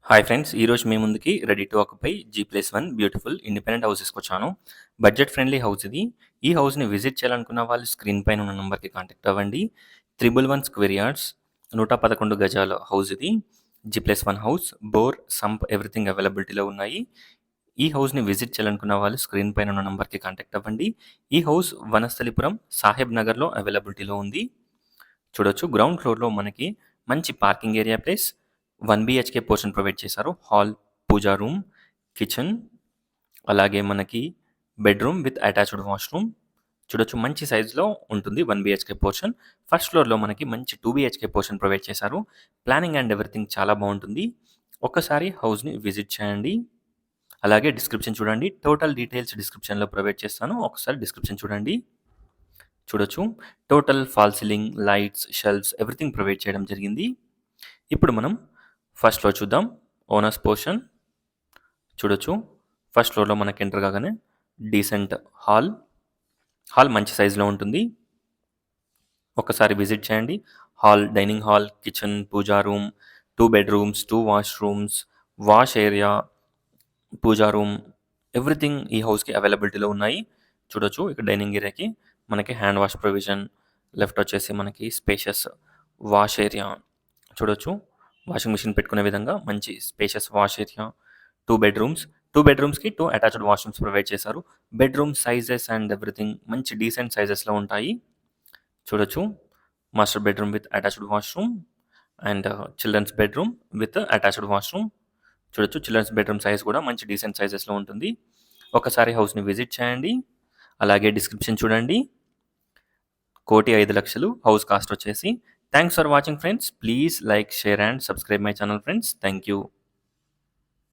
Hi friends! ఈరోజు మీ ముందుకి ready to occupy G+1 beautiful independent house తీసుకొచ్చాను. బడ్జెట్ ఫ్రెండ్లీ హౌస్ ఇది. ఈ హౌస్‌ని విజిట్ చేయాలనుకున్న వాళ్ళు స్క్రీన్ పైన ఉన్న నంబర్‌కి కాంటాక్ట్ అవ్వండి. 111 స్క్వేర్ యార్డ్స్ 111 గజాల హౌస్ ఇది. G+1 house, bore, sump everything అవైలబిలిటీలో ఉన్నాయి. ఈ హౌస్‌ని విజిట్ చేయాలనుకున్న వాళ్ళు స్క్రీన్ పైన ఉన్న నంబర్‌కి కాంటాక్ట్ అవ్వండి. ఈ హౌస్ వనస్థలిపురం, సాహెబ్ నగర్‌లో అవైలబిలిటీలో ఉంది. చూడొచ్చు గ్రౌండ్ ఫ్లోర్‌లో మనకి మంచి parking area place 1 BHK portion provide చేశారు. హాల్, పూజా రూమ్, కిచెన్ అలాగే మనకి బెడ్‌రూమ్ విత్ అటాచ్డ్ వాష్‌రూమ్. చూడొచ్చు మంచి సైజ్‌లో ఉంటుంది 1 బీహెచ్‌కే పోర్షన్. ఫస్ట్ ఫ్లోర్‌లో మనకి మంచి 2 బీహెచ్‌కే పోర్షన్ ప్రొవైడ్ చేశారు. ప్లానింగ్ అండ్ ఎవ్రీథింగ్ చాలా బావుంటుంది. ఒక్కసారి హౌస్‌ని విజిట్ చేయండి. అలాగే డిస్క్రిప్షన్ చూడండి. టోటల్ డీటెయిల్స్ డిస్క్రిప్షన్‌లో ప్రొవైడ్ చేస్తాను. ఒకసారి డిస్క్రిప్షన్ చూడండి. చూడొచ్చు total fall ceiling, lights, shelves everything provide చేయడం జరిగింది. ఇప్పుడు మనం ఫస్ట్ ఫ్లోర్ చూద్దాం. ఓనర్స్ పోర్షన్ చూడొచ్చు. ఫస్ట్ ఫ్లోర్‌లో మనకి ఎంటర్ కాగానే డీసెంట్ హాల్. హాల్ మంచి సైజులో ఉంటుంది. ఒక్కసారి విజిట్ చేయండి. Hall, dining hall, kitchen, puja room, 2 bedrooms, 2 washrooms, wash area, puja room everything ఈ హౌస్‌కి అవైలబిలిటీలో ఉన్నాయి. చూడొచ్చు ఇక్కడ డైనింగ్ ఏరియాకి మనకి హ్యాండ్ వాష్ ప్రొవిజన్, లెఫ్ట్ వచ్చేసి మనకి స్పేషియస్ వాష్ ఏరియా చూడొచ్చు. వాషింగ్ మిషన్ పెట్టుకునే విధంగా మంచి స్పేషియస్ వాష్ ఏరియా, 2 బెడ్‌రూమ్స్. 2 బెడ్‌రూమ్స్‌కి 2 అటాచ్డ్ వాష్‌రూమ్స్ ప్రొవైడ్ చేశారు. బెడ్‌రూమ్ సైజెస్ అండ్ ఎవ్రీథింగ్ మంచి డీసెంట్ సైజెస్‌లో ఉంటాయి. చూడొచ్చు master bedroom with attached washroom and children's bedroom with attached washroom. చూడొచ్చు చిల్డ్రన్స్ బెడ్‌రూమ్ సైజ్ కూడా మంచి డీసెంట్ సైజెస్‌లో ఉంటుంది. ఒకసారి హౌస్‌ని విజిట్ చేయండి. అలాగే డిస్క్రిప్షన్ చూడండి. 1,05,00,000 హౌస్ కాస్ట్ వచ్చేసి. Thanks for watching friends. Please like, share and subscribe my channel friends. Thank you.